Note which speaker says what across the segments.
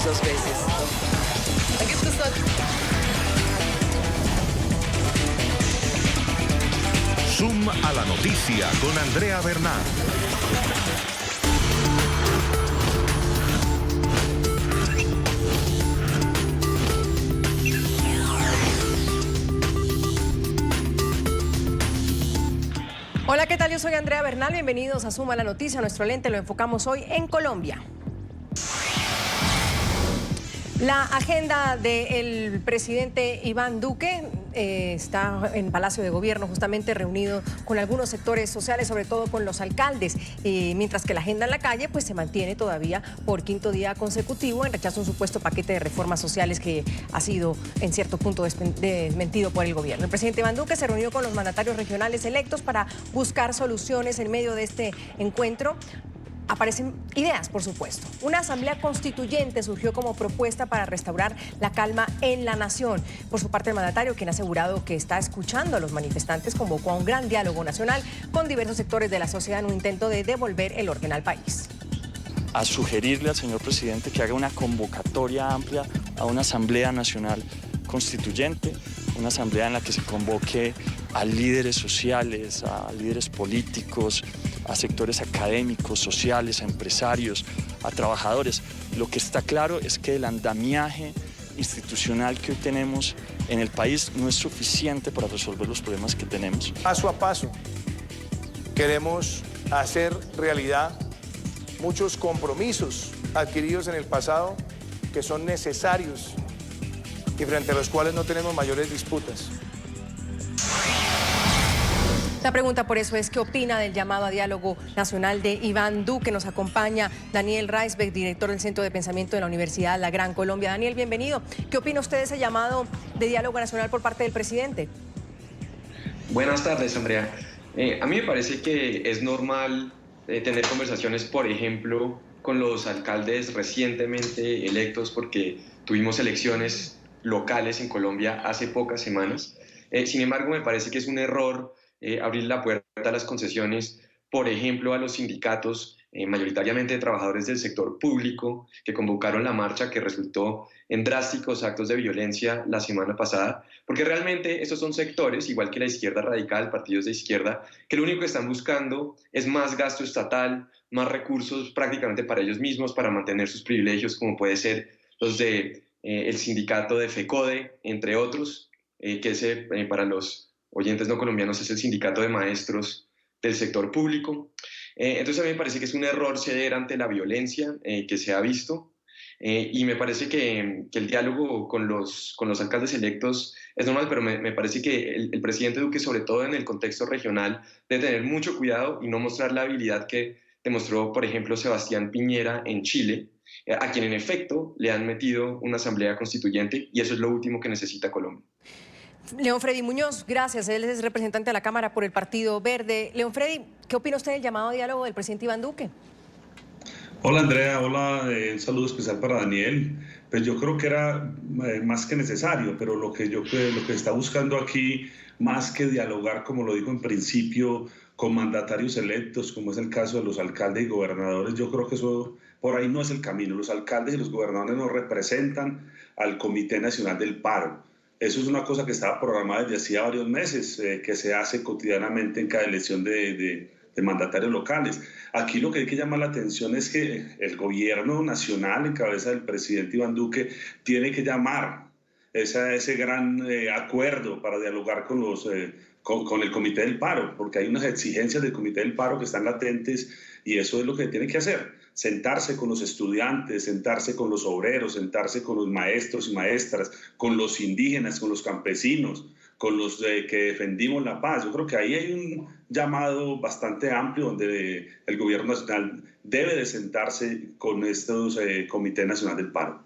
Speaker 1: 2 veces. Da gibt es dort.
Speaker 2: Zoom a la noticia con Andrea Bernal.
Speaker 3: Hola, ¿qué tal? Yo soy Andrea Bernal. Bienvenidos a Zoom a la noticia. Nuestro lente lo enfocamos hoy en Colombia. La agenda del presidente Iván Duque está en Palacio de Gobierno, justamente reunido con algunos sectores sociales, sobre todo con los alcaldes, mientras que la agenda en la calle pues se mantiene todavía por 5º día consecutivo en rechazo a un supuesto paquete de reformas sociales que ha sido en cierto punto desmentido por el gobierno. El presidente Iván Duque se reunió con los mandatarios regionales electos para buscar soluciones en medio de este encuentro. Aparecen ideas, por supuesto. Una asamblea constituyente surgió como propuesta para restaurar la calma en la nación. Por su parte, el mandatario, quien ha asegurado que está escuchando a los manifestantes, convocó a un gran diálogo nacional con diversos sectores de la sociedad en un intento de devolver el orden al país.
Speaker 4: A sugerirle al señor presidente que haga una convocatoria amplia a una asamblea nacional constituyente, una asamblea en la que se convoque a líderes sociales, a líderes políticos, a sectores académicos, sociales, a empresarios, a trabajadores. Lo que está claro es que el andamiaje institucional que hoy tenemos en el país no es suficiente para resolver los problemas que tenemos.
Speaker 5: Paso a paso queremos hacer realidad muchos compromisos adquiridos en el pasado que son necesarios y frente a los cuales no tenemos mayores disputas.
Speaker 3: La pregunta por eso es, ¿qué opina del llamado a diálogo nacional de Iván Duque? Nos acompaña Daniel Reisbeck, director del Centro de Pensamiento de la Universidad La Gran Colombia. Daniel, bienvenido. ¿Qué opina usted de ese llamado de diálogo nacional por parte del presidente?
Speaker 6: Buenas tardes, Andrea. A mí me parece que es normal tener conversaciones, por ejemplo, con los alcaldes recientemente electos, porque tuvimos elecciones locales en Colombia hace pocas semanas. Sin embargo, me parece que es un error abrir la puerta a las concesiones, por ejemplo, a los sindicatos, mayoritariamente de trabajadores del sector público, que convocaron la marcha que resultó en drásticos actos de violencia la semana pasada, porque realmente estos son sectores, igual que la izquierda radical, partidos de izquierda, que lo único que están buscando es más gasto estatal, más recursos prácticamente para ellos mismos, para mantener sus privilegios, como puede ser los de el sindicato de FECODE, entre otros, que ese, para los oyentes no colombianos, es el sindicato de maestros del sector público. Entonces a mí me parece que es un error ceder ante la violencia que se ha visto, y me parece que el diálogo con los alcaldes electos es normal, pero me parece que el presidente Duque, sobre todo en el contexto regional, debe tener mucho cuidado y no mostrar la habilidad que demostró, por ejemplo, Sebastián Piñera en Chile, a quien en efecto le han metido una asamblea constituyente, y eso es lo último que necesita Colombia.
Speaker 3: León Freddy Muñoz, gracias. Él es representante de la Cámara por el Partido Verde. León Freddy, ¿qué opina usted del llamado a diálogo del presidente Iván Duque?
Speaker 7: Hola Andrea, hola, un saludo especial para Daniel. Pues yo creo que era más que necesario, pero lo que está buscando aquí, más que dialogar, como lo dijo en principio, con mandatarios electos, como es el caso de los alcaldes y gobernadores, yo creo que eso por ahí no es el camino. Los alcaldes y los gobernadores nos representan al Comité Nacional del Paro. Eso es una cosa que estaba programada desde hacía varios meses, que se hace cotidianamente en cada elección de mandatarios locales. Aquí lo que hay que llamar la atención es que el gobierno nacional, en cabeza del presidente Iván Duque, tiene que llamar ese gran acuerdo para dialogar con el Comité del Paro, porque hay unas exigencias del Comité del Paro que están latentes, y eso es lo que tiene que hacer: sentarse con los estudiantes, sentarse con los obreros, sentarse con los maestros y maestras, con los indígenas, con los campesinos, con los que defendimos la paz. Yo creo que ahí hay un llamado bastante amplio donde el gobierno nacional debe de sentarse con estos Comité Nacional del Paro.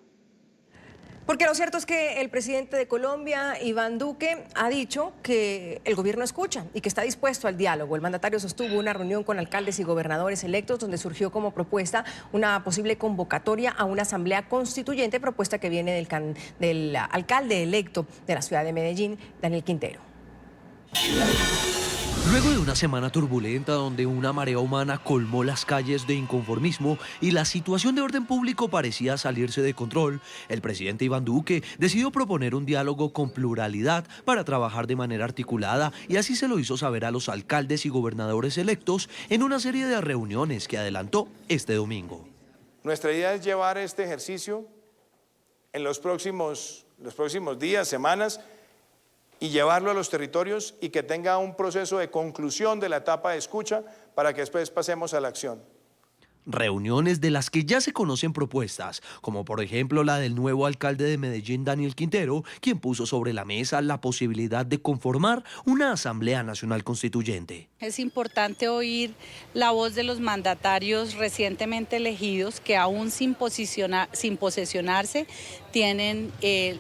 Speaker 3: Porque lo cierto es que el presidente de Colombia, Iván Duque, ha dicho que el gobierno escucha y que está dispuesto al diálogo. El mandatario sostuvo una reunión con alcaldes y gobernadores electos donde surgió como propuesta una posible convocatoria a una asamblea constituyente, propuesta que viene del alcalde electo de la ciudad de Medellín, Daniel Quintero.
Speaker 8: Luego de una semana turbulenta donde una marea humana colmó las calles de inconformismo y la situación de orden público parecía salirse de control, el presidente Iván Duque decidió proponer un diálogo con pluralidad para trabajar de manera articulada y así se lo hizo saber a los alcaldes y gobernadores electos en una serie de reuniones que adelantó este domingo.
Speaker 5: Nuestra idea es llevar este ejercicio en los próximos días, semanas, y llevarlo a los territorios y que tenga un proceso de conclusión de la etapa de escucha para que después pasemos a la acción.
Speaker 8: Reuniones de las que ya se conocen propuestas, como por ejemplo la del nuevo alcalde de Medellín, Daniel Quintero, quien puso sobre la mesa la posibilidad de conformar una Asamblea Nacional Constituyente.
Speaker 9: Es importante oír la voz de los mandatarios recientemente elegidos que aún sin posesionarse tienen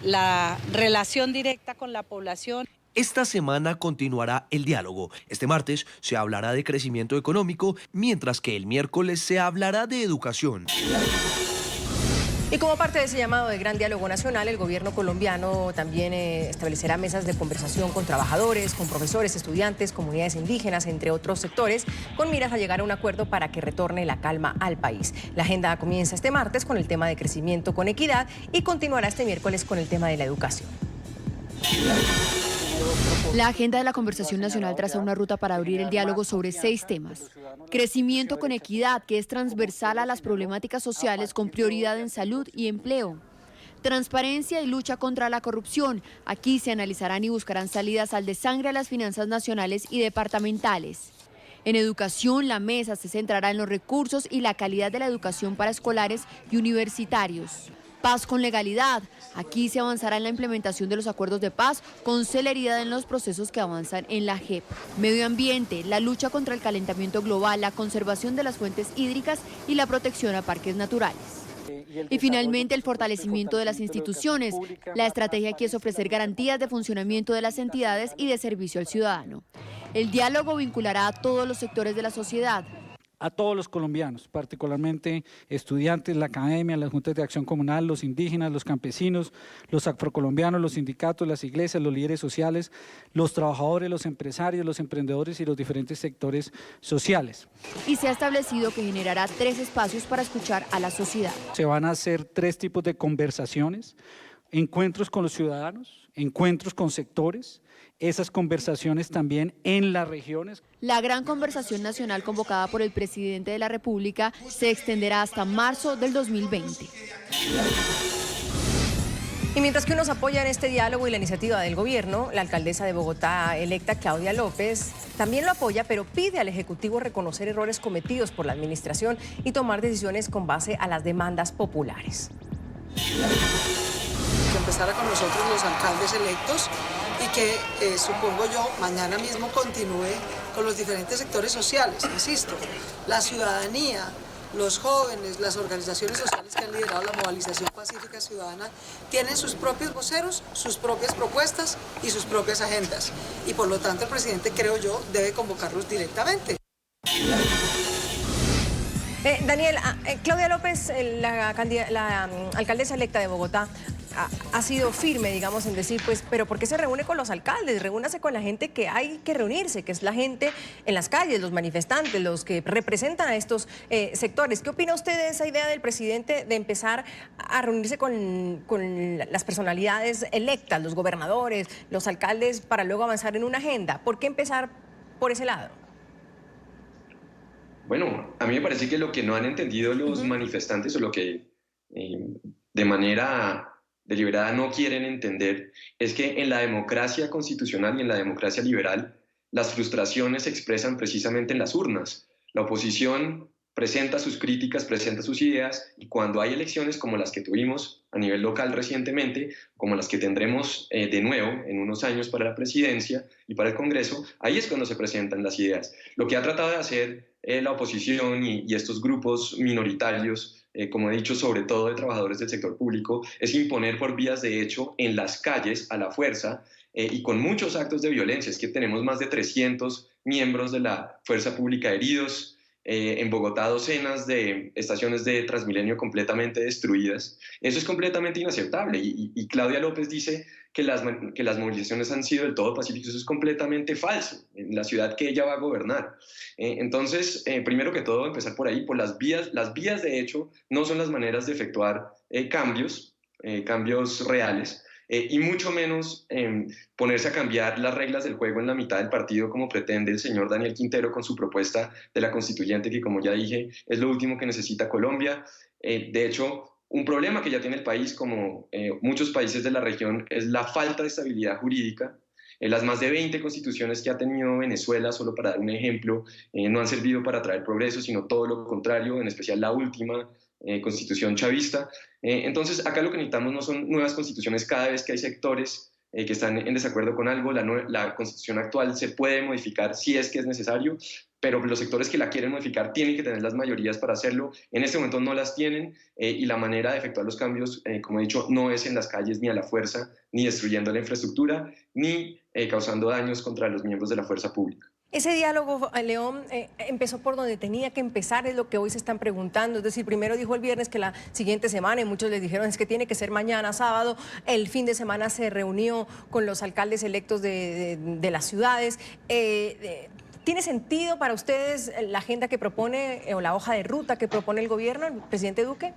Speaker 9: la relación directa con la población.
Speaker 8: Esta semana continuará el diálogo. Este martes se hablará de crecimiento económico, mientras que el miércoles se hablará de educación.
Speaker 3: Y como parte de ese llamado de gran diálogo nacional, el gobierno colombiano también establecerá mesas de conversación con trabajadores, con profesores, estudiantes, comunidades indígenas, entre otros sectores, con miras a llegar a un acuerdo para que retorne la calma al país. La agenda comienza este martes con el tema de crecimiento con equidad y continuará este miércoles con el tema de la educación.
Speaker 10: La agenda de la conversación nacional traza una ruta para abrir el diálogo sobre 6 temas. Crecimiento con equidad, que es transversal a las problemáticas sociales con prioridad en salud y empleo. Transparencia y lucha contra la corrupción. Aquí se analizarán y buscarán salidas al desangre a las finanzas nacionales y departamentales. En educación, la mesa se centrará en los recursos y la calidad de la educación para escolares y universitarios. Paz con legalidad. Aquí se avanzará en la implementación de los acuerdos de paz con celeridad en los procesos que avanzan en la JEP. Medio ambiente, la lucha contra el calentamiento global, la conservación de las fuentes hídricas y la protección a parques naturales. Y finalmente el fortalecimiento de las instituciones. La estrategia aquí es ofrecer garantías de funcionamiento de las entidades y de servicio al ciudadano. El diálogo vinculará a todos los sectores de la sociedad.
Speaker 11: A todos los colombianos, particularmente estudiantes, la academia, las juntas de acción comunal, los indígenas, los campesinos, los afrocolombianos, los sindicatos, las iglesias, los líderes sociales, los trabajadores, los empresarios, los emprendedores y los diferentes sectores sociales.
Speaker 10: Y se ha establecido que generará 3 espacios para escuchar a la sociedad.
Speaker 11: Se van a hacer 3 tipos de conversaciones: encuentros con los ciudadanos, encuentros con sectores, esas conversaciones también en las regiones.
Speaker 10: La gran conversación nacional convocada por el presidente de la República se extenderá hasta marzo del 2020.
Speaker 3: Y mientras que unos apoyan este diálogo y la iniciativa del gobierno, la alcaldesa de Bogotá electa, Claudia López, también lo apoya, pero pide al Ejecutivo reconocer errores cometidos por la administración y tomar decisiones con base a las demandas populares.
Speaker 1: Que empezara con nosotros los alcaldes electos y que, supongo yo, mañana mismo continúe con los diferentes sectores sociales, insisto, la ciudadanía, los jóvenes, las organizaciones sociales que han liderado la movilización pacífica ciudadana, tienen sus propios voceros, sus propias propuestas y sus propias agendas. Y por lo tanto el presidente, creo yo, debe convocarlos directamente.
Speaker 3: Daniel, Claudia López, la alcaldesa electa de Bogotá, ha sido firme, digamos, en decir, pues, pero ¿por qué se reúne con los alcaldes? Reúnase con la gente que hay que reunirse, que es la gente en las calles, los manifestantes, los que representan a estos sectores. ¿Qué opina usted de esa idea del presidente de empezar a reunirse con las personalidades electas, los gobernadores, los alcaldes, para luego avanzar en una agenda? ¿Por qué empezar por ese lado?
Speaker 6: Bueno, a mí me parece que lo que no han entendido los manifestantes, o lo que de manera deliberada no quieren entender, es que en la democracia constitucional y en la democracia liberal las frustraciones se expresan precisamente en las urnas. La oposición presenta sus críticas, presenta sus ideas, y cuando hay elecciones como las que tuvimos a nivel local recientemente, como las que tendremos de nuevo en unos años para la presidencia y para el Congreso, ahí es cuando se presentan las ideas. Lo que ha tratado de hacer la oposición y estos grupos minoritarios, como he dicho, sobre todo de trabajadores del sector público, es imponer por vías de hecho en las calles a la fuerza y con muchos actos de violencia. Es que tenemos más de 300 miembros de la fuerza pública heridos, en Bogotá docenas de estaciones de Transmilenio completamente destruidas. Eso es completamente inaceptable y Claudia López dice que las movilizaciones han sido del todo pacíficas. Eso es completamente falso en la ciudad que ella va a gobernar. Entonces, primero que todo, empezar por ahí, por las vías. Las vías, de hecho, no son las maneras de efectuar cambios reales. Y mucho menos ponerse a cambiar las reglas del juego en la mitad del partido como pretende el señor Daniel Quintero con su propuesta de la constituyente, que como ya dije es lo último que necesita Colombia. De hecho, un problema que ya tiene el país, como muchos países de la región, es la falta de estabilidad jurídica. Las más de 20 constituciones que ha tenido Venezuela, solo para dar un ejemplo, no han servido para traer progreso, sino todo lo contrario, en especial la última constitución chavista. Entonces, acá lo que necesitamos no son nuevas constituciones cada vez que hay sectores que están en desacuerdo con algo. La constitución actual se puede modificar si es que es necesario, pero los sectores que la quieren modificar tienen que tener las mayorías para hacerlo. En este momento no las tienen y la manera de efectuar los cambios, como he dicho, no es en las calles ni a la fuerza, ni destruyendo la infraestructura, ni causando daños contra los miembros de la fuerza pública.
Speaker 3: Ese diálogo, León, empezó por donde tenía que empezar, es lo que hoy se están preguntando. Es decir, primero dijo el viernes que la siguiente semana, y muchos les dijeron es que tiene que ser mañana, sábado. El fin de semana se reunió con los alcaldes electos de las ciudades. ¿Tiene sentido para ustedes la agenda que propone o la hoja de ruta que propone el gobierno, el presidente Duque?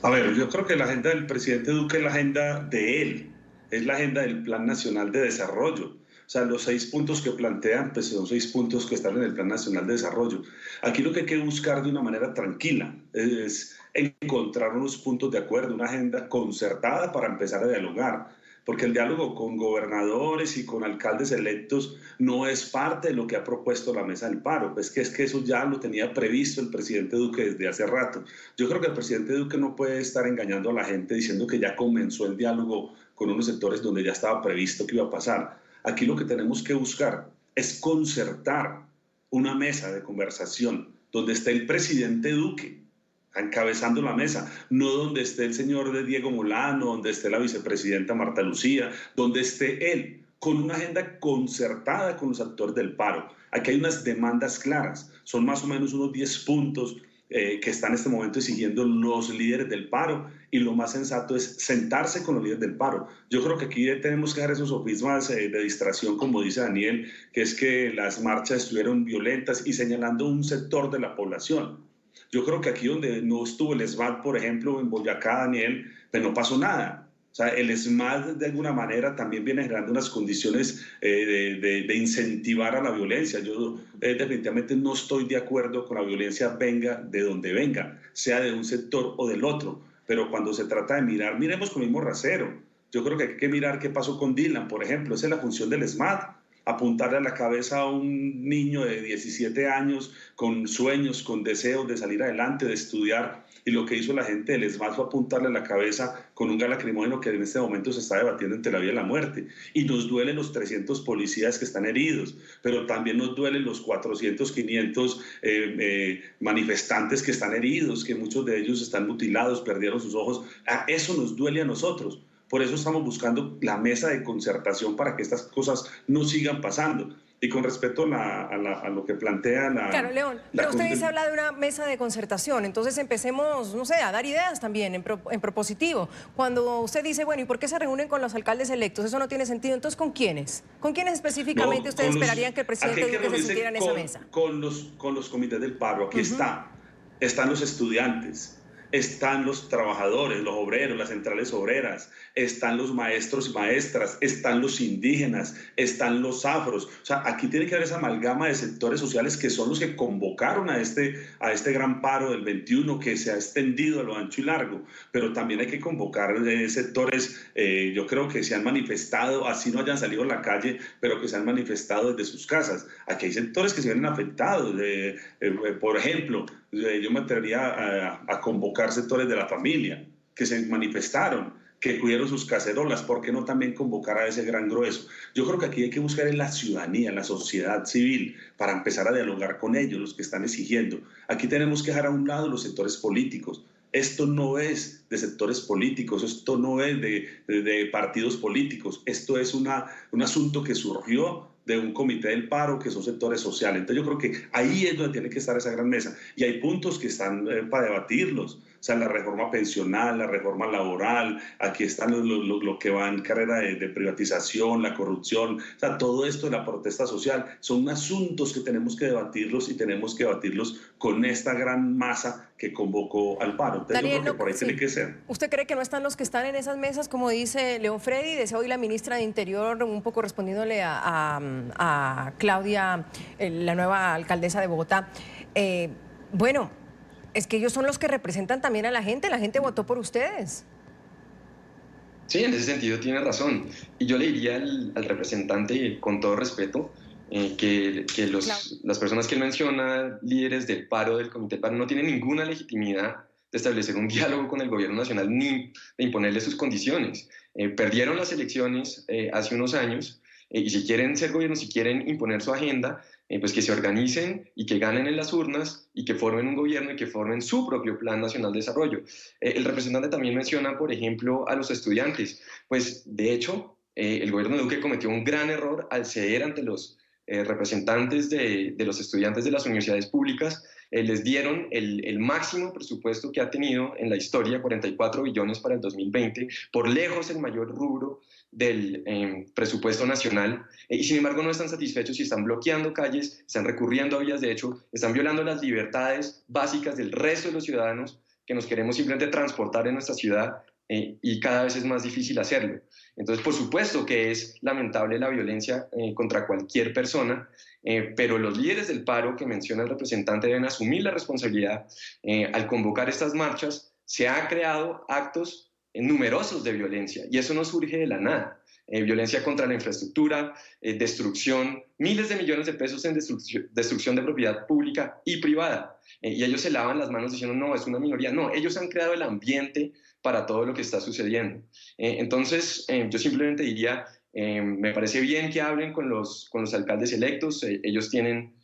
Speaker 7: A ver, yo creo que la agenda del presidente Duque es la agenda de él, es la agenda del Plan Nacional de Desarrollo. O sea, los 6 puntos que plantean, pues son 6 puntos que están en el Plan Nacional de Desarrollo. Aquí lo que hay que buscar de una manera tranquila es encontrar unos puntos de acuerdo, una agenda concertada para empezar a dialogar. Porque el diálogo con gobernadores y con alcaldes electos no es parte de lo que ha propuesto la Mesa del Paro. Pues que es que eso ya lo tenía previsto el presidente Duque desde hace rato. Yo creo que el presidente Duque no puede estar engañando a la gente diciendo que ya comenzó el diálogo con unos sectores donde ya estaba previsto que iba a pasar. Aquí lo que tenemos que buscar es concertar una mesa de conversación donde esté el presidente Duque encabezando la mesa, no donde esté el señor de Diego Molano, donde esté la vicepresidenta Marta Lucía, donde esté él, con una agenda concertada con los actores del paro. Aquí hay unas demandas claras, son más o menos unos 10 puntos que están en este momento exigiendo los líderes del paro, y lo más sensato es sentarse con los líderes del paro. Yo creo que aquí tenemos que dejar esos sofismas de distracción, como dice Daniel, que es que las marchas estuvieron violentas y señalando un sector de la población. Yo creo que aquí donde no estuvo el SMAT, por ejemplo, en Boyacá, Daniel, pues no pasó nada. O sea, el SMAT de alguna manera también viene generando unas condiciones de incentivar a la violencia. Yo definitivamente no estoy de acuerdo con la violencia, venga de donde venga, sea de un sector o del otro. Pero cuando se trata de mirar, miremos con el mismo rasero. Yo creo que hay que mirar qué pasó con Dylan, por ejemplo. Esa es la función del SMAT. Apuntarle a la cabeza a un niño de 17 años con sueños, con deseos de salir adelante, de estudiar, y lo que hizo la gente del ESMAD fue apuntarle a la cabeza con un gas lacrimógeno que en este momento se está debatiendo entre la vida y la muerte. Y nos duelen los 300 policías que están heridos, pero también nos duelen los 400, 500 manifestantes que están heridos, que muchos de ellos están mutilados, perdieron sus ojos. Eso nos duele a nosotros. Por eso estamos buscando la mesa de concertación para que estas cosas no sigan pasando. Y con respecto a lo que plantea la...
Speaker 3: Claro, León, pero usted dice, habla de una mesa de concertación, entonces empecemos, no sé, a dar ideas también en propositivo. Cuando usted dice, bueno, ¿y por qué se reúnen con los alcaldes electos? Eso no tiene sentido. Entonces, ¿con quiénes? ¿Con quiénes específicamente ustedes esperarían que el presidente Duque se sintiera en esa mesa?
Speaker 7: Con los comités del paro. Aquí están los estudiantes, están los trabajadores, los obreros, las centrales obreras, están los maestros y maestras, están los indígenas, están los afros. O sea, aquí tiene que haber esa amalgama de sectores sociales que son los que convocaron a este gran paro del 21 que se ha extendido a lo ancho y largo. Pero también hay que convocar sectores, yo creo que se han manifestado, así no hayan salido a la calle, pero que se han manifestado desde sus casas. Aquí hay sectores que se ven afectados. Por ejemplo, yo me atrevería a convocar sectores de la familia que se manifestaron, que cuidaron sus cacerolas. ¿Por qué no también convocar a ese gran grueso? Yo creo que aquí hay que buscar en la ciudadanía, en la sociedad civil, para empezar a dialogar con ellos, los que están exigiendo. Aquí tenemos que dejar a un lado los sectores políticos. Esto no es de sectores políticos, esto no es de partidos políticos, esto es un asunto que surgió de un comité del paro, que son sectores sociales. Entonces yo creo que ahí es donde tiene que estar esa gran mesa. Y hay puntos que están para debatirlos. O sea, la reforma pensional, la reforma laboral, aquí están lo que va en carrera de privatización, la corrupción, o sea, todo esto de la protesta social, son asuntos que tenemos que debatirlos y tenemos que debatirlos con esta gran masa que convocó al paro. Entonces
Speaker 3: Daniel,
Speaker 7: yo creo que por ahí tiene que ser.
Speaker 3: ¿Usted cree que no están los que están en esas mesas, como dice León Freddy? Decía hoy la ministra de Interior, un poco respondiéndole a Claudia, la nueva alcaldesa de Bogotá. Bueno, es que ellos son los que representan también a la gente votó por ustedes.
Speaker 6: Sí, en ese sentido tiene razón. Y yo le diría al representante, con todo respeto, que las personas que él menciona, líderes del paro, del comité del paro, no tienen ninguna legitimidad de establecer un diálogo con el gobierno nacional ni de imponerle sus condiciones. Perdieron las elecciones hace unos años y si quieren ser gobierno, si quieren imponer su agenda, pues que se organicen y que ganen en las urnas y que formen un gobierno y que formen su propio Plan Nacional de Desarrollo. El representante también menciona, por ejemplo, a los estudiantes. Pues, de hecho, el gobierno de Duque cometió un gran error al ceder ante los representantes de los estudiantes de las universidades públicas. Les dieron el máximo presupuesto que ha tenido en la historia, 44 billones para el 2020, por lejos el mayor rubro del presupuesto nacional, y sin embargo no están satisfechos y están bloqueando calles, están recurriendo a vías de hecho, están violando las libertades básicas del resto de los ciudadanos que nos queremos simplemente transportar en nuestra ciudad, y cada vez es más difícil hacerlo. Entonces, por supuesto que es lamentable la violencia contra cualquier persona, pero los líderes del paro que menciona el representante deben asumir la responsabilidad. Al convocar estas marchas, se han creado actos numerosos de violencia, y eso no surge de la nada. Violencia contra la infraestructura, destrucción, miles de millones de pesos en destrucción de propiedad pública y privada. Y ellos se lavan las manos diciendo, no, es una minoría. No, ellos han creado el ambiente para todo lo que está sucediendo. Entonces, yo simplemente diría, me parece bien que hablen con los alcaldes electos. Ellos tienen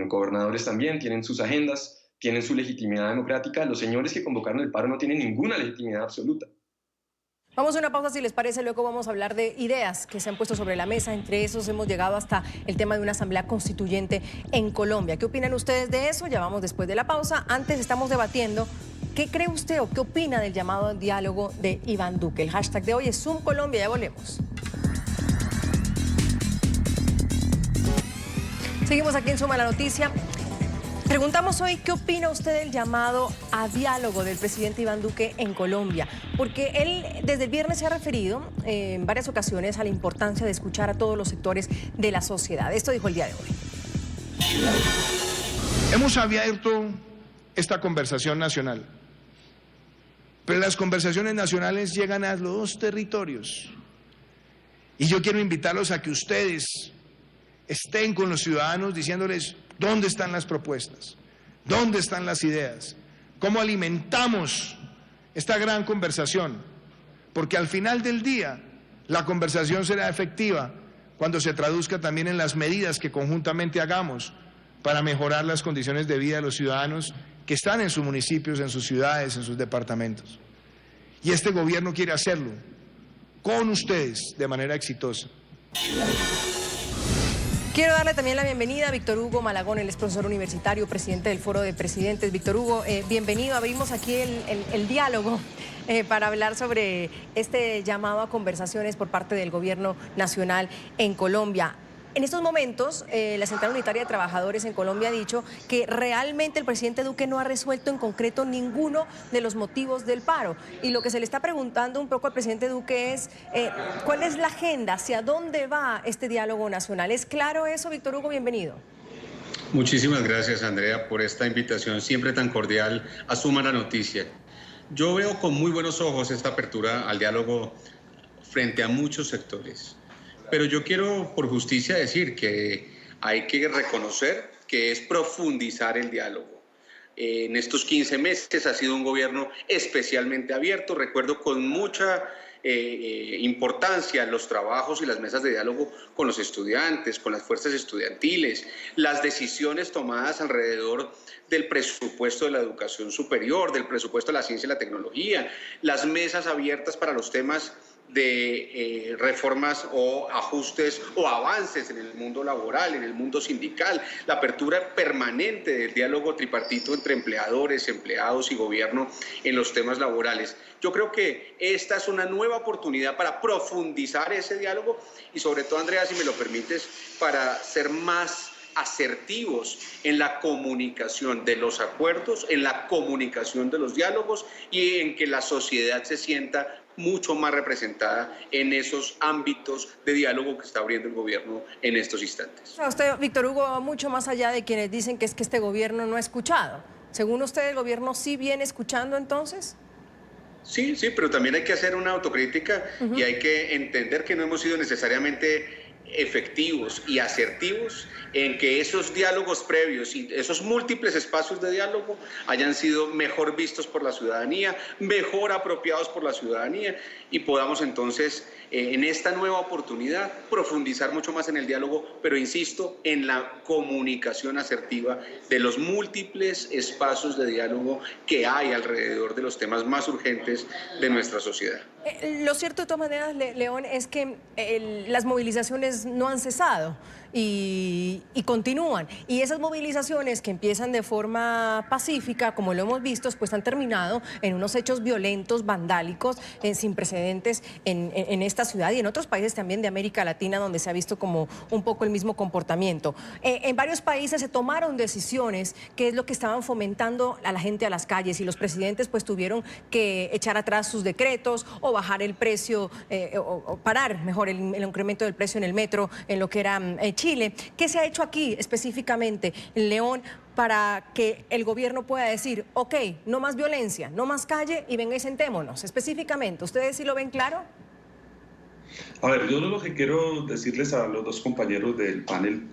Speaker 6: gobernadores también, tienen sus agendas, tienen su legitimidad democrática. Los señores que convocaron el paro no tienen ninguna legitimidad absoluta.
Speaker 3: Vamos a una pausa, si les parece, luego vamos a hablar de ideas que se han puesto sobre la mesa. Entre esos hemos llegado hasta el tema de una asamblea constituyente en Colombia. ¿Qué opinan ustedes de eso? Ya vamos después de la pausa. Antes estamos debatiendo, ¿qué cree usted o qué opina del llamado al diálogo de Iván Duque? El hashtag de hoy es Zoom Colombia. Ya volvemos. Seguimos aquí en Suma la Noticia. Preguntamos hoy qué opina usted del llamado a diálogo del presidente Iván Duque en Colombia, porque él desde el viernes se ha referido en varias ocasiones a la importancia de escuchar a todos los sectores de la sociedad. Esto dijo el día de hoy.
Speaker 5: Hemos abierto esta conversación nacional, pero las conversaciones nacionales llegan a los dos territorios. Y yo quiero invitarlos a que ustedes estén con los ciudadanos diciéndoles dónde están las propuestas, dónde están las ideas, cómo alimentamos esta gran conversación, porque al final del día la conversación será efectiva cuando se traduzca también en las medidas que conjuntamente hagamos para mejorar las condiciones de vida de los ciudadanos que están en sus municipios, en sus ciudades, en sus departamentos. Y este gobierno quiere hacerlo con ustedes de manera exitosa.
Speaker 3: Quiero darle también la bienvenida a Víctor Hugo Malagón, él es profesor universitario, presidente del Foro de Presidentes. Víctor Hugo, bienvenido. Abrimos aquí el diálogo para hablar sobre este llamado a conversaciones por parte del Gobierno Nacional en Colombia. En estos momentos, la Central Unitaria de Trabajadores en Colombia ha dicho que realmente el presidente Duque no ha resuelto en concreto ninguno de los motivos del paro. Y lo que se le está preguntando un poco al presidente Duque es ¿cuál es la agenda? ¿Hacia dónde va este diálogo nacional? ¿Es claro eso, Víctor Hugo? Bienvenido.
Speaker 12: Muchísimas gracias, Andrea, por esta invitación siempre tan cordial a Suma la Noticia. Yo veo con muy buenos ojos esta apertura al diálogo frente a muchos sectores. Pero yo quiero, por justicia, decir que hay que reconocer que es profundizar el diálogo. En estos 15 meses ha sido un gobierno especialmente abierto. Recuerdo con mucha importancia los trabajos y las mesas de diálogo con los estudiantes, con las fuerzas estudiantiles, las decisiones tomadas alrededor del presupuesto de la educación superior, del presupuesto de la ciencia y la tecnología, las mesas abiertas para los temas de reformas o ajustes o avances en el mundo laboral, en el mundo sindical, la apertura permanente del diálogo tripartito entre empleadores, empleados y gobierno en los temas laborales. Yo creo que esta es una nueva oportunidad para profundizar ese diálogo y sobre todo, Andrea, si me lo permites, para ser más asertivos en la comunicación de los acuerdos, en la comunicación de los diálogos y en que la sociedad se sienta mucho más representada en esos ámbitos de diálogo que está abriendo el gobierno en estos instantes.
Speaker 3: Usted, Víctor Hugo, va mucho más allá de quienes dicen que es que este gobierno no ha escuchado. Según usted, ¿el gobierno sí viene escuchando entonces?
Speaker 12: Sí, pero también hay que hacer una autocrítica y hay que entender que no hemos sido necesariamente efectivos y asertivos en que esos diálogos previos y esos múltiples espacios de diálogo hayan sido mejor vistos por la ciudadanía, mejor apropiados por la ciudadanía y podamos entonces en esta nueva oportunidad profundizar mucho más en el diálogo, pero insisto, en la comunicación asertiva de los múltiples espacios de diálogo que hay alrededor de los temas más urgentes de nuestra sociedad.
Speaker 3: Lo cierto de todas maneras, León, es que las movilizaciones no han cesado y continúan. Y esas movilizaciones que empiezan de forma pacífica, como lo hemos visto, pues han terminado en unos hechos violentos, vandálicos, sin precedentes en esta ciudad y en otros países también de América Latina, donde se ha visto como un poco el mismo comportamiento. En varios países se tomaron decisiones que es lo que estaban fomentando a la gente a las calles y los presidentes pues tuvieron que echar atrás sus decretos o bajar el precio o parar mejor el incremento del precio en el metro, en lo que era Chile. ¿Qué se ha hecho aquí específicamente en León para que el gobierno pueda decir, ok, no más violencia, no más calle y venga y sentémonos? Específicamente, ¿ustedes sí lo ven claro?
Speaker 7: A ver, yo lo que quiero decirles a los dos compañeros del panel,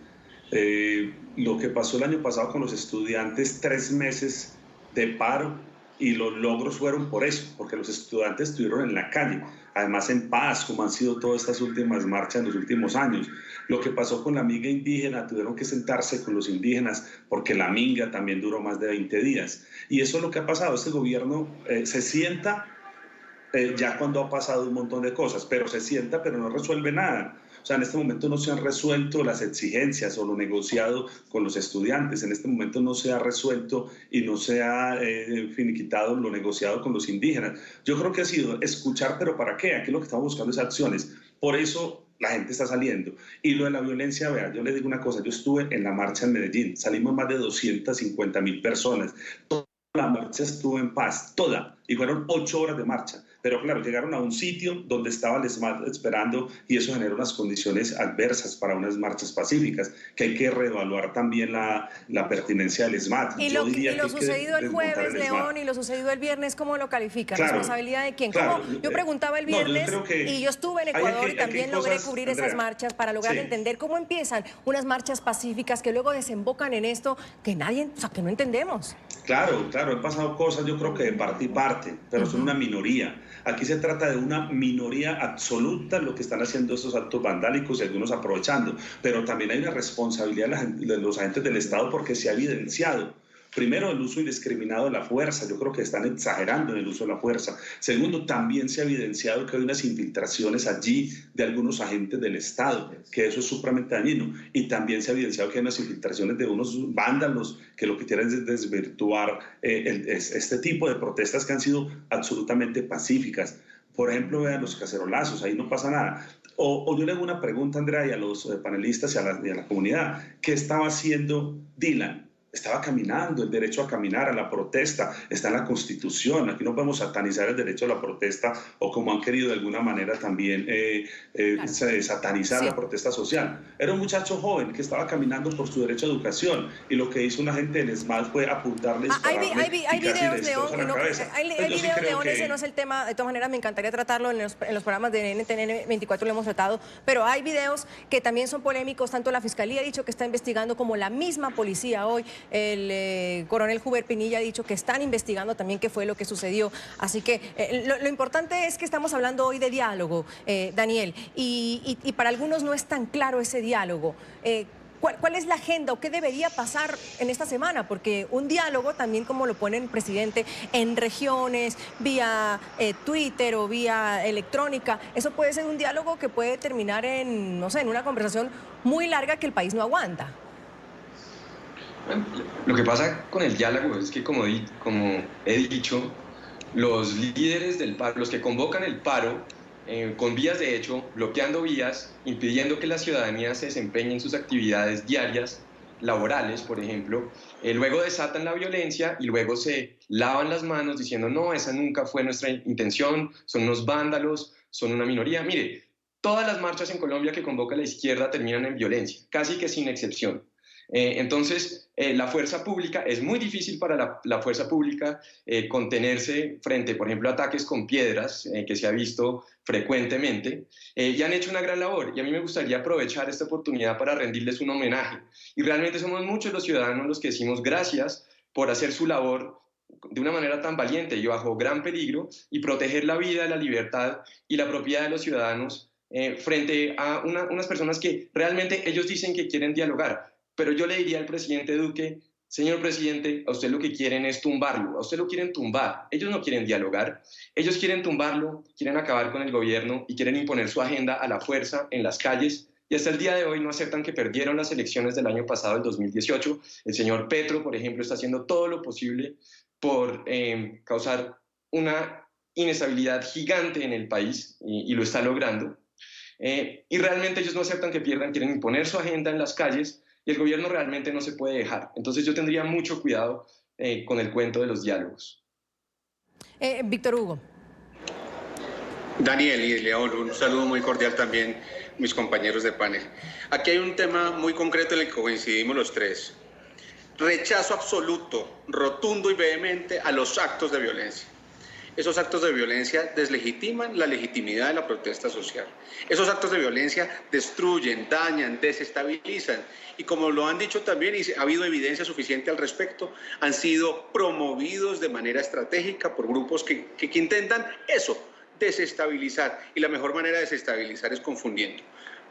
Speaker 7: lo que pasó el año pasado con los estudiantes, 3 meses de paro, y los logros fueron por eso, porque los estudiantes estuvieron en la calle, además en paz, como han sido todas estas últimas marchas en los últimos años. Lo que pasó con la minga indígena, tuvieron que sentarse con los indígenas, porque la minga también duró más de 20 días. Y eso es lo que ha pasado, este gobierno se sienta ya cuando ha pasado un montón de cosas, pero se sienta, pero no resuelve nada. O sea, en este momento no se han resuelto las exigencias o lo negociado con los estudiantes. En este momento no se ha resuelto y no se ha finiquitado lo negociado con los indígenas. Yo creo que ha sido escuchar, pero ¿para qué? Aquí lo que estamos buscando es acciones. Por eso la gente está saliendo. Y lo de la violencia, vea, yo le digo una cosa, yo estuve en la marcha en Medellín, salimos más de 250.000 personas. Toda la marcha estuvo en paz, toda, y fueron 8 horas de marcha. Pero claro, llegaron a un sitio donde estaba el ESMAD esperando y eso generó unas condiciones adversas para unas marchas pacíficas, que hay que reevaluar también la pertinencia del ESMAD.
Speaker 3: Y lo sucedido el jueves, León, y lo sucedido el viernes, ¿cómo lo califican?
Speaker 7: Claro,
Speaker 3: ¿responsabilidad de quién?
Speaker 7: Claro,
Speaker 3: yo preguntaba el viernes y yo estuve en Ecuador y también logré cubrir esas marchas para lograr entender cómo empiezan unas marchas pacíficas que luego desembocan en esto que nadie, o sea, que no entendemos.
Speaker 7: Claro, han pasado cosas yo creo que de parte y parte, pero son una minoría. Aquí se trata de una minoría absoluta lo que están haciendo estos actos vandálicos y algunos aprovechando, pero también hay una responsabilidad de los agentes del Estado porque se ha evidenciado. Primero, el uso indiscriminado de la fuerza. Yo creo que están exagerando en el uso de la fuerza. Segundo, también se ha evidenciado que hay unas infiltraciones allí de algunos agentes del Estado, que eso es supremamente dañino. Y también se ha evidenciado que hay unas infiltraciones de unos vándalos que lo que quieren es desvirtuar este tipo de protestas que han sido absolutamente pacíficas. Por ejemplo, vean los cacerolazos, ahí no pasa nada. O yo le hago una pregunta, Andrea, y a los panelistas y a la comunidad. ¿Qué estaba haciendo Dylan? Estaba caminando, el derecho a caminar, a la protesta, está en la Constitución. Aquí no podemos satanizar el derecho a la protesta o como han querido de alguna manera también satanizar la protesta social. Era un muchacho joven que estaba caminando por su derecho a educación y lo que hizo un agente del ESMAD fue apuntarle,
Speaker 3: hay videos, León, León, ese no es el tema. De todas maneras, me encantaría tratarlo en los programas de NTN 24, lo hemos tratado, pero hay videos que también son polémicos. Tanto la Fiscalía ha dicho que está investigando como la misma policía hoy. El coronel Hubert Pinilla ha dicho que están investigando también qué fue lo que sucedió. Así que lo importante es que estamos hablando hoy de diálogo, Daniel, y para algunos no es tan claro ese diálogo. ¿Cuál es la agenda o qué debería pasar en esta semana? Porque un diálogo también, como lo pone el presidente, en regiones, vía Twitter o vía electrónica, eso puede ser un diálogo que puede terminar en, no sé, en una conversación muy larga que el país no aguanta.
Speaker 6: Lo que pasa con el diálogo es que, como he dicho, los líderes del paro, los que convocan el paro, con vías de hecho, bloqueando vías, impidiendo que la ciudadanía se desempeñe en sus actividades diarias, laborales, por ejemplo, luego desatan la violencia y luego se lavan las manos diciendo no, esa nunca fue nuestra intención, son unos vándalos, son una minoría. Mire, todas las marchas en Colombia que convoca la izquierda terminan en violencia, casi que sin excepción. Entonces, la fuerza pública, es muy difícil para la fuerza pública contenerse frente, por ejemplo, a ataques con piedras, que se ha visto frecuentemente, y han hecho una gran labor, y a mí me gustaría aprovechar esta oportunidad para rendirles un homenaje. Y realmente somos muchos los ciudadanos los que decimos gracias por hacer su labor de una manera tan valiente y bajo gran peligro, y proteger la vida, la libertad y la propiedad de los ciudadanos frente a unas personas que realmente ellos dicen que quieren dialogar. Pero yo le diría al presidente Duque, señor presidente, a usted lo que quieren es tumbarlo, a usted lo quieren tumbar, ellos no quieren dialogar, ellos quieren tumbarlo, quieren acabar con el gobierno y quieren imponer su agenda a la fuerza en las calles, y hasta el día de hoy no aceptan que perdieron las elecciones del año pasado, el 2018. El señor Petro, por ejemplo, está haciendo todo lo posible por causar una inestabilidad gigante en el país, y lo está logrando, y realmente ellos no aceptan que pierdan, quieren imponer su agenda en las calles, y el gobierno realmente no se puede dejar. Entonces yo tendría mucho cuidado con el cuento de los diálogos.
Speaker 3: Víctor Hugo.
Speaker 12: Daniel y León, un saludo muy cordial también, mis compañeros de panel. Aquí hay un tema muy concreto en el que coincidimos los tres. Rechazo absoluto, rotundo y vehemente a los actos de violencia. Esos actos de violencia deslegitiman la legitimidad de la protesta social. Esos actos de violencia destruyen, dañan, desestabilizan. Y como lo han dicho también, y ha habido evidencia suficiente al respecto, han sido promovidos de manera estratégica por grupos que intentan eso, desestabilizar. Y la mejor manera de desestabilizar es confundiendo.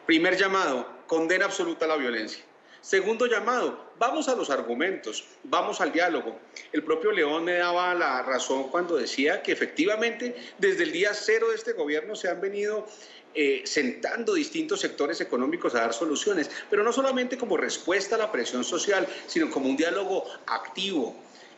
Speaker 12: Primer llamado, condena absoluta a la violencia. Segundo llamado, vamos a los argumentos, vamos al diálogo. El propio León me daba la razón cuando decía que efectivamente desde el día cero de este gobierno se han venido sentando distintos sectores económicos a dar soluciones, pero no solamente como respuesta a la presión social, sino como un diálogo activo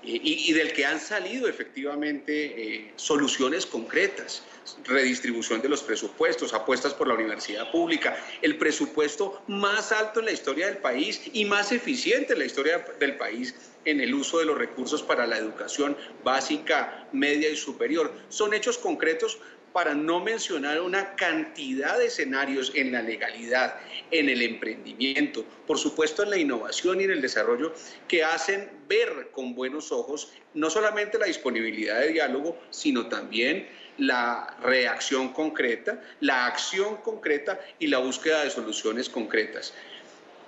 Speaker 12: y del que han salido efectivamente soluciones concretas. Redistribución de los presupuestos, apuestas por la universidad pública, el presupuesto más alto en la historia del país y más eficiente en la historia del país en el uso de los recursos para la educación básica, media y superior. Son hechos concretos, para no mencionar una cantidad de escenarios en la legalidad, en el emprendimiento, por supuesto en la innovación y en el desarrollo, que hacen ver con buenos ojos no solamente la disponibilidad de diálogo, sino también la reacción concreta, la acción concreta y la búsqueda de soluciones concretas.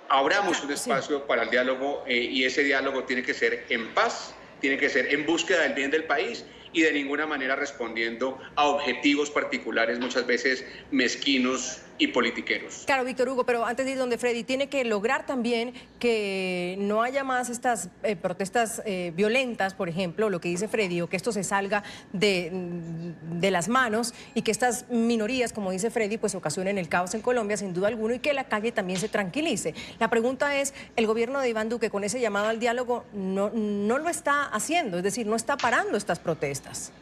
Speaker 12: Abramos un espacio para el diálogo y ese diálogo tiene que ser en paz, tiene que ser en búsqueda del bien del país y de ninguna manera respondiendo a objetivos particulares, muchas veces mezquinos y politiqueros.
Speaker 3: Claro, Víctor Hugo, pero antes de ir donde Freddy, tiene que lograr también que no haya más estas protestas violentas, por ejemplo, lo que dice Freddy, o que esto se salga de las manos y que estas minorías, como dice Freddy, pues ocasionen el caos en Colombia, sin duda alguna, y que la calle también se tranquilice. La pregunta es, el gobierno de Iván Duque, con ese llamado al diálogo, no lo está haciendo, es decir, no está parando estas protestas.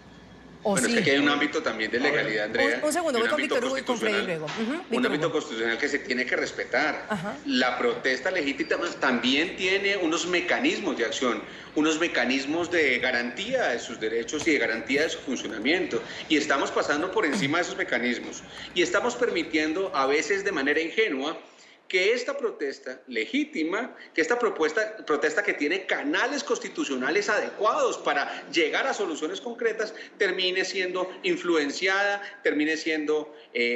Speaker 12: Bueno, sí. Es que aquí hay un ámbito también de legalidad, Andrea.
Speaker 3: Un segundo, voy con Víctor Hugo y con Freddy luego.
Speaker 12: Un ámbito constitucional que se tiene que respetar. La protesta legítima también tiene unos mecanismos de acción, unos mecanismos de garantía de sus derechos y de garantía de su funcionamiento. Y estamos pasando por encima de esos mecanismos. Y estamos permitiendo, a veces de manera ingenua, que esta protesta legítima, que esta protesta que tiene canales constitucionales adecuados para llegar a soluciones concretas, termine siendo influenciada, termine siendo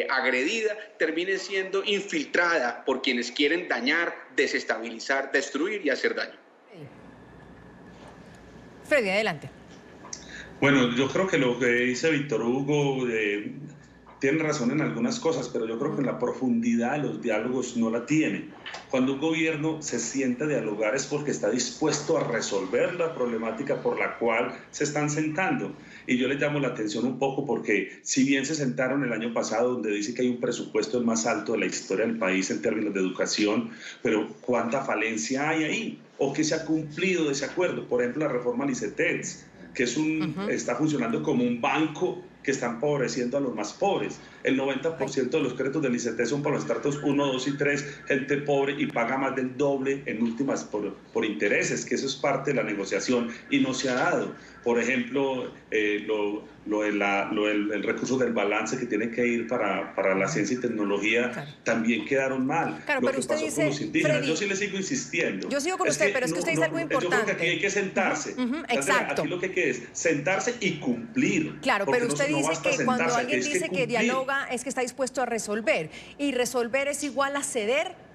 Speaker 12: agredida, termine siendo infiltrada por quienes quieren dañar, desestabilizar, destruir y hacer daño.
Speaker 3: Freddy, adelante.
Speaker 7: Bueno, yo creo que lo que dice Víctor Hugo tiene razón en algunas cosas, pero yo creo que en la profundidad de los diálogos no la tiene. Cuando un gobierno se sienta a dialogar es porque está dispuesto a resolver la problemática por la cual se están sentando. Y yo les llamo la atención un poco porque si bien se sentaron el año pasado donde dice que hay un presupuesto el más alto de la historia del país en términos de educación, pero ¿cuánta falencia hay ahí? ¿O qué se ha cumplido de ese acuerdo? Por ejemplo, la reforma al ICETEX, que es está funcionando como un banco que está empobreciendo a los más pobres. El 90% de los créditos del ICT son para los estratos 1, 2 y 3, gente pobre, y paga más del doble en últimas por intereses, que eso es parte de la negociación y no se ha dado. Por ejemplo, el recurso del balance que tiene que ir para la ciencia y tecnología también quedaron mal.
Speaker 3: Claro,
Speaker 7: lo
Speaker 3: pero
Speaker 7: que
Speaker 3: usted
Speaker 7: pasó
Speaker 3: dice,
Speaker 7: con los indígenas,
Speaker 3: Freddy,
Speaker 7: yo sí le sigo insistiendo.
Speaker 3: Yo sigo con usted, pero es que usted dice algo importante.
Speaker 7: Yo creo que aquí hay que sentarse.
Speaker 3: Exacto.
Speaker 7: Aquí lo que hay que es sentarse y cumplir.
Speaker 3: Claro, pero usted dice que cuando alguien dice que dialoga es que está dispuesto a resolver. ¿Y resolver es igual a ceder?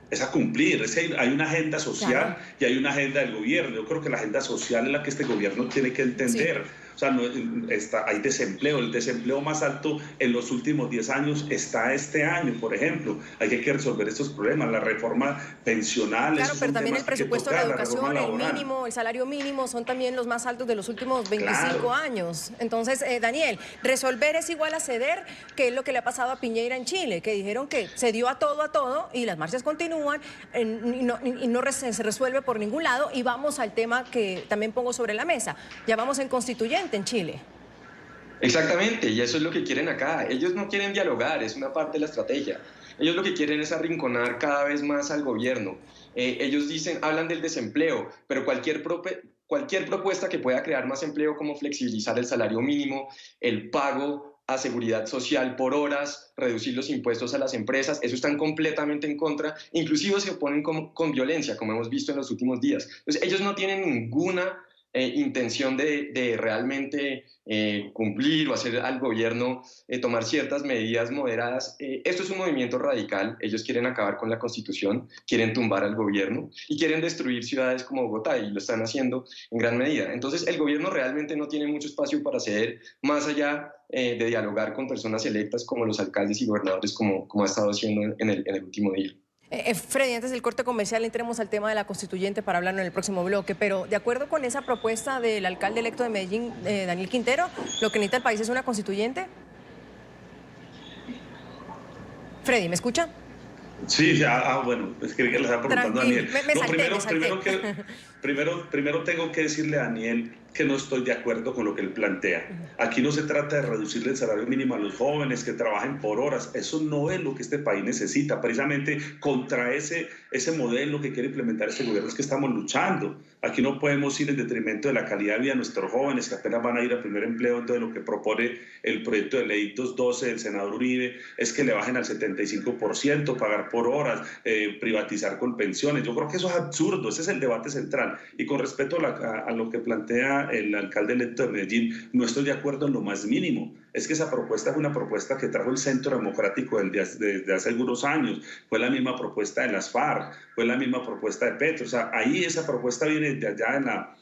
Speaker 7: Es a cumplir, es que hay una agenda social y hay una agenda del gobierno. Yo creo que la agenda social es la que este gobierno tiene que entender. Sí. O sea, hay desempleo, el desempleo más alto en los últimos 10 años está este año, por ejemplo. Hay que resolver estos problemas, la reforma pensional.
Speaker 3: Claro, pero también el presupuesto de la educación, el mínimo, el salario mínimo son también los más altos de los últimos 25 años. Entonces, Daniel, resolver es igual a ceder, que es lo que le ha pasado a Piñera en Chile, que dijeron que se dio a todo y las marchas continúan y no se resuelve por ningún lado. Y vamos al tema que también pongo sobre la mesa. Ya vamos en constituyente en Chile.
Speaker 6: Exactamente, y eso es lo que quieren acá. Ellos no quieren dialogar, es una parte de la estrategia. Ellos lo que quieren es arrinconar cada vez más al gobierno. Ellos hablan del desempleo, pero cualquier propuesta que pueda crear más empleo, como flexibilizar el salario mínimo, el pago a seguridad social por horas, reducir los impuestos a las empresas, eso están completamente en contra, inclusive se oponen con violencia, como hemos visto en los últimos días. Entonces, ellos no tienen ninguna intención de realmente cumplir o hacer al gobierno tomar ciertas medidas moderadas. Esto es un movimiento radical. Ellos quieren acabar con la Constitución, quieren tumbar al gobierno y quieren destruir ciudades como Bogotá, y lo están haciendo en gran medida. Entonces el gobierno realmente no tiene mucho espacio para ceder más allá de dialogar con personas electas como los alcaldes y gobernadores, como ha estado haciendo en el último día.
Speaker 3: Freddy, antes del corte comercial entremos al tema de la constituyente para hablarlo en el próximo bloque, pero de acuerdo con esa propuesta del alcalde electo de Medellín, Daniel Quintero, ¿lo que necesita el país es una constituyente? Freddy, ¿me escucha?
Speaker 7: Sí, bueno, es que le estaba preguntando a Daniel. Primero tengo que decirle a Daniel que no estoy de acuerdo con lo que él plantea. Aquí no se trata de reducirle el salario mínimo a los jóvenes que trabajen por horas. Eso no es lo que este país necesita. Precisamente contra ese modelo que quiere implementar este gobierno es que estamos luchando. Aquí no podemos ir en detrimento de la calidad de vida de nuestros jóvenes que apenas van a ir al primer empleo. Entonces lo que propone el proyecto de ley 212 del senador Uribe es que le bajen al 75%, pagar por horas, privatizar con pensiones. Yo creo que eso es absurdo. Ese es el debate central. Y con respecto a lo que plantea el alcalde electo de Medellín, no estoy de acuerdo en lo más mínimo. Es que esa propuesta es una propuesta que trajo el Centro Democrático desde hace algunos años. Fue la misma propuesta de las FARC, fue la misma propuesta de Petro. O sea, ahí esa propuesta viene de allá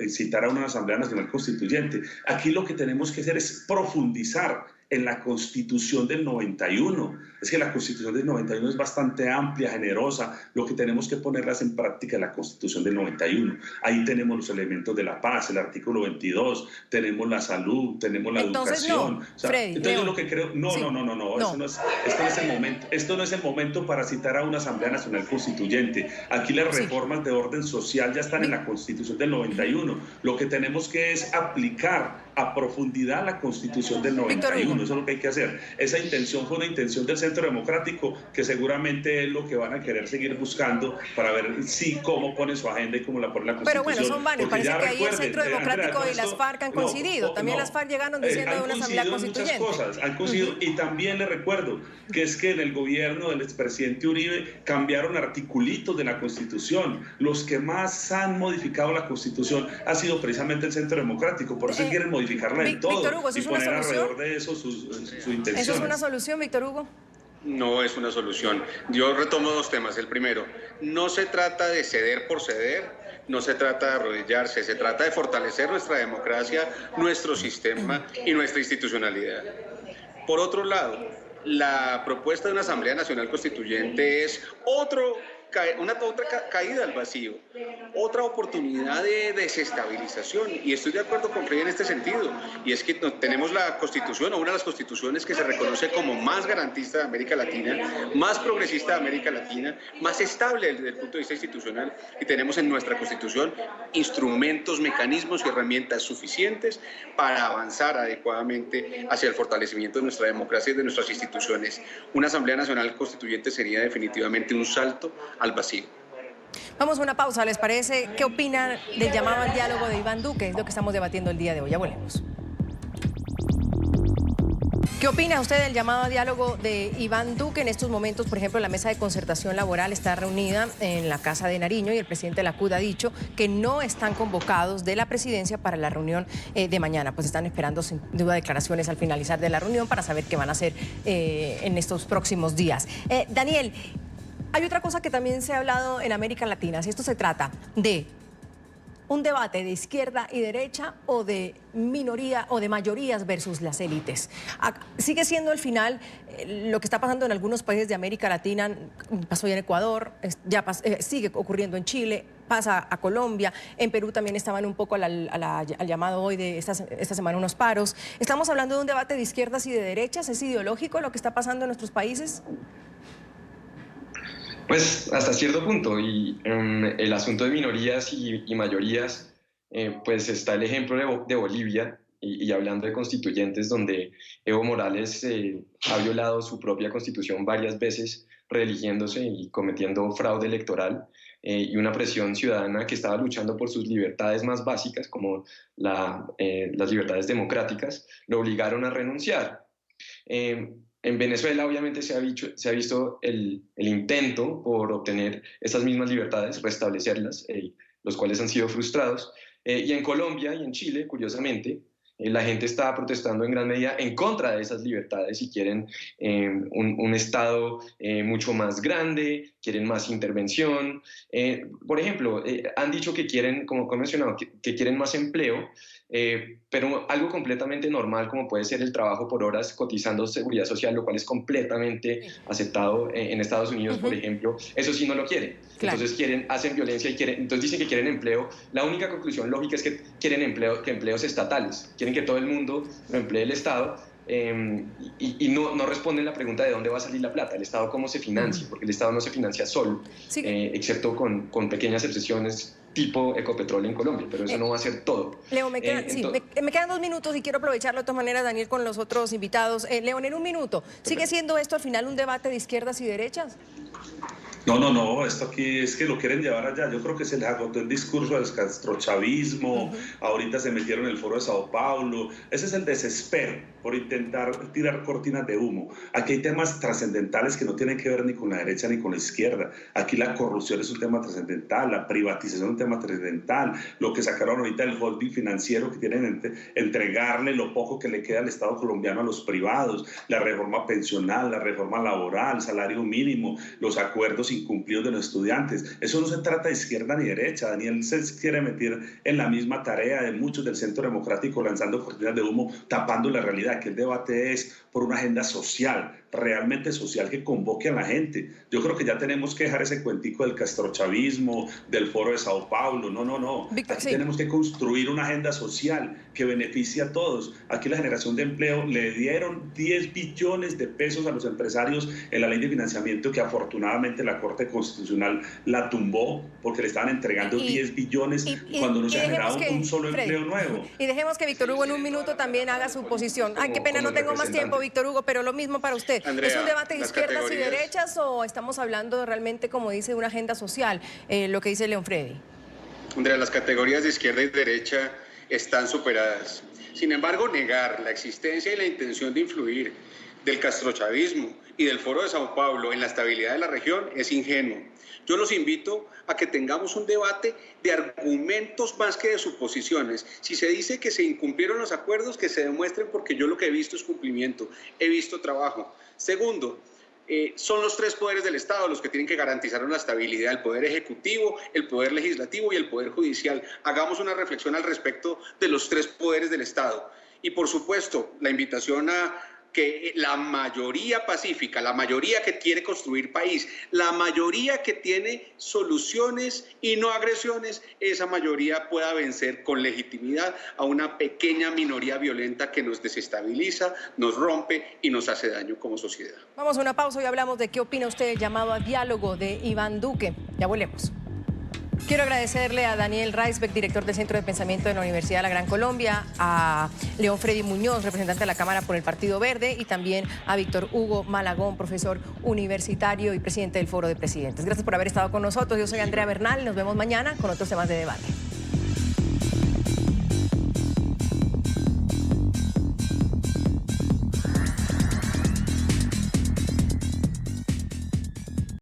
Speaker 7: citar a una Asamblea Nacional Constituyente. Aquí lo que tenemos que hacer es profundizar en la Constitución del 91. Es que la Constitución del 91 es bastante amplia, generosa. Lo que tenemos que ponerlas en práctica es la Constitución del 91. Ahí tenemos los elementos de la paz, el artículo 22, tenemos la salud, tenemos la educación. Entonces lo que creo, no. Esto no es el momento para citar a una Asamblea Nacional Constituyente. Aquí las reformas de orden social ya están en la Constitución del 91. Lo que tenemos que es aplicar a profundidad la Constitución del 91. Eso es lo que hay que hacer. Esa intención fue una intención del Centro Democrático, que seguramente es lo que van a querer seguir buscando para ver cómo pone su agenda y cómo la pone la Constitución.
Speaker 3: Pero bueno, son varios. Parece que ahí el Centro Democrático y las FARC han coincidido. También las FARC llegaron diciendo de una asamblea constituyente.
Speaker 7: Muchas cosas, han coincidido. Y también le recuerdo que es que en el gobierno del expresidente Uribe cambiaron articulitos de la Constitución. Los que más han modificado la Constitución ha sido precisamente el Centro Democrático. Por eso quieren modificarla en todo.
Speaker 3: Víctor Hugo, ¿eso
Speaker 7: y
Speaker 3: es una
Speaker 7: poner
Speaker 3: solución?
Speaker 7: Alrededor de eso sus intenciones.
Speaker 3: ¿Eso es una solución, Víctor Hugo?
Speaker 12: No es una solución. Yo retomo dos temas. El primero, no se trata de ceder por ceder, no se trata de arrodillarse, se trata de fortalecer nuestra democracia, nuestro sistema y nuestra institucionalidad. Por otro lado, la propuesta de una Asamblea Nacional Constituyente es otra caída al vacío, otra oportunidad de desestabilización, y estoy de acuerdo con Freddy en este sentido, y es que tenemos la Constitución, o una de las constituciones que se reconoce como más garantista de América Latina, más progresista de América Latina, más estable desde el punto de vista institucional, y tenemos en nuestra Constitución instrumentos, mecanismos y herramientas suficientes para avanzar adecuadamente hacia el fortalecimiento de nuestra democracia y de nuestras instituciones. Una Asamblea Nacional Constituyente sería definitivamente un salto al vacío.
Speaker 3: Vamos a una pausa, ¿les parece? ¿Qué opinan del llamado al diálogo de Iván Duque? Es lo que estamos debatiendo el día de hoy. Ya volvemos. ¿Qué opina usted del llamado a diálogo de Iván Duque? En estos momentos, por ejemplo, la mesa de concertación laboral está reunida en la Casa de Nariño y el presidente de la CUT ha dicho que no están convocados de la presidencia para la reunión de mañana. Pues están esperando sin duda declaraciones al finalizar de la reunión para saber qué van a hacer en estos próximos días. Daniel, hay otra cosa que también se ha hablado en América Latina. Si esto se trata de un debate de izquierda y derecha o de minoría o de mayorías versus las élites. Sigue siendo al final lo que está pasando en algunos países de América Latina, pasó ya en Ecuador, sigue ocurriendo en Chile, pasa a Colombia, en Perú también estaban un poco al llamado hoy de esta semana unos paros. ¿Estamos hablando de un debate de izquierdas y de derechas? ¿Es ideológico lo que está pasando en nuestros países?
Speaker 6: Pues hasta cierto punto, y el asunto de minorías y mayorías, pues está el ejemplo de Bolivia, y hablando de constituyentes, donde Evo Morales ha violado su propia constitución varias veces, reeligiéndose y cometiendo fraude electoral, y una presión ciudadana que estaba luchando por sus libertades más básicas, como las libertades democráticas, lo obligaron a renunciar. En Venezuela obviamente se ha visto el intento por obtener esas mismas libertades, restablecerlas, los cuales han sido frustrados. Y en Colombia y en Chile, curiosamente, la gente está protestando en gran medida en contra de esas libertades y quieren un Estado mucho más grande, quieren más intervención. Por ejemplo, han dicho que quieren, como he mencionado, que quieren más empleo, pero algo completamente normal como puede ser el trabajo por horas cotizando seguridad social, lo cual es completamente aceptado en Estados Unidos, por ejemplo, eso sí no lo quieren. Claro. Entonces hacen violencia y entonces dicen que quieren empleo. La única conclusión lógica es que quieren empleos estatales, quieren que todo el mundo lo emplee el Estado. Y no responden la pregunta de dónde va a salir la plata, el Estado cómo se financia, porque el Estado no se financia solo, sí. Excepto con pequeñas excepciones tipo Ecopetrol en Colombia, pero eso no va a ser todo.
Speaker 3: Leo, me quedan 2 minutos y quiero aprovecharlo de todas maneras, Daniel, con los otros invitados. León, en un minuto, ¿sigue siendo esto al final un debate de izquierdas y derechas?
Speaker 7: No, esto aquí es que lo quieren llevar allá. Yo creo que se les agotó el discurso del castrochavismo, ahorita se metieron en el foro de Sao Paulo. Ese es el desespero por intentar tirar cortinas de humo. Aquí hay temas trascendentales que no tienen que ver ni con la derecha ni con la izquierda. Aquí la corrupción es un tema trascendental, la privatización es un tema trascendental, lo que sacaron ahorita el holding financiero que tienen entregarle lo poco que le queda al Estado colombiano a los privados, la reforma pensional, la reforma laboral, salario mínimo, los acuerdos incumplidos de los estudiantes. Eso no se trata de izquierda ni derecha. Daniel se quiere meter en la misma tarea de muchos del Centro Democrático lanzando cortinas de humo, tapando la realidad, que el debate es por una agenda social, realmente social, que convoque a la gente. Yo creo que ya tenemos que dejar ese cuentico del castrochavismo, del foro de Sao Paulo. No. Víctor, aquí tenemos que construir una agenda social que beneficie a todos. Aquí la generación de empleo, le dieron 10 billones de pesos a los empresarios en la ley de financiamiento, que afortunadamente la Corte Constitucional la tumbó porque le estaban entregando 10 billones cuando no se ha generado un solo empleo nuevo.
Speaker 3: Y dejemos que Víctor Hugo en un minuto también haga su posición. Ay, qué pena, no tengo más tiempo, Víctor Hugo, pero lo mismo para usted. Andrea, ¿es un debate de izquierdas y derechas o estamos hablando realmente, como dice, de una agenda social, lo que dice León Freddy?
Speaker 12: Andrea, las categorías de izquierda y derecha están superadas. Sin embargo, negar la existencia y la intención de influir del castrochavismo y del foro de Sao Paulo en la estabilidad de la región es ingenuo. Yo los invito a que tengamos un debate de argumentos más que de suposiciones. Si se dice que se incumplieron los acuerdos, que se demuestren, porque yo lo que he visto es cumplimiento, he visto trabajo. Segundo, son los 3 poderes del Estado los que tienen que garantizar una estabilidad, el poder ejecutivo, el poder legislativo y el poder judicial. Hagamos una reflexión al respecto de los 3 poderes del Estado. Y por supuesto, la invitación
Speaker 13: que la mayoría pacífica, la mayoría que quiere construir país, la mayoría que tiene soluciones y no agresiones, esa mayoría pueda vencer con legitimidad a una pequeña minoría violenta que nos desestabiliza, nos rompe y nos hace daño como sociedad.
Speaker 3: Vamos a una pausa y hablamos de qué opina usted del llamado a diálogo de Iván Duque. Ya volvemos. Quiero agradecerle a Daniel Reisbeck, director del Centro de Pensamiento de la Universidad de la Gran Colombia, a León Freddy Muñoz, representante de la Cámara por el Partido Verde, y también a Víctor Hugo Malagón, profesor universitario y presidente del Foro de Presidentes. Gracias por haber estado con nosotros. Yo soy Andrea Bernal y nos vemos mañana con otros temas de debate.